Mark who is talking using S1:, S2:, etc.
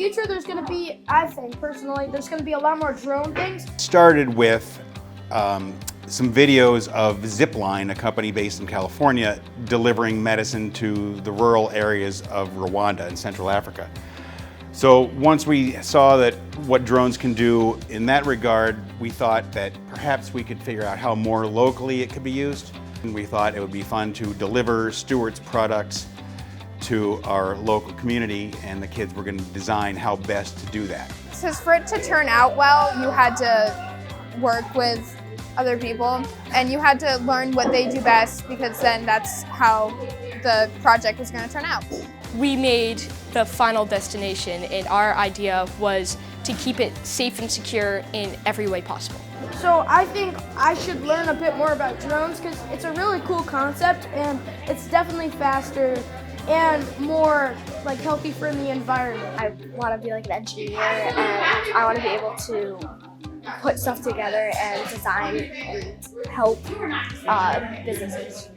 S1: future, there's going to be, I think personally, there's going to be a lot more drone things.
S2: Started with some videos of Zipline, a company based in California, delivering medicine to the rural areas of Rwanda in Central Africa. So once we saw that what drones can do in that regard, we thought that perhaps we could figure out how more locally it could be used. And we thought it would be fun to deliver Stewart's products to our local community, and the kids were going to design how best to do that.
S3: Because for it to turn out well, you had to work with other people and you had to learn what they do best, because then that's how the project was going to turn out.
S4: We made the final destination, and our idea was to keep it safe and secure in every way possible.
S1: So I think I should learn a bit more about drones because it's a really cool concept and it's definitely faster and more like healthy for the environment.
S5: I want to be like an engineer, and I want to be able to put stuff together and design and help businesses.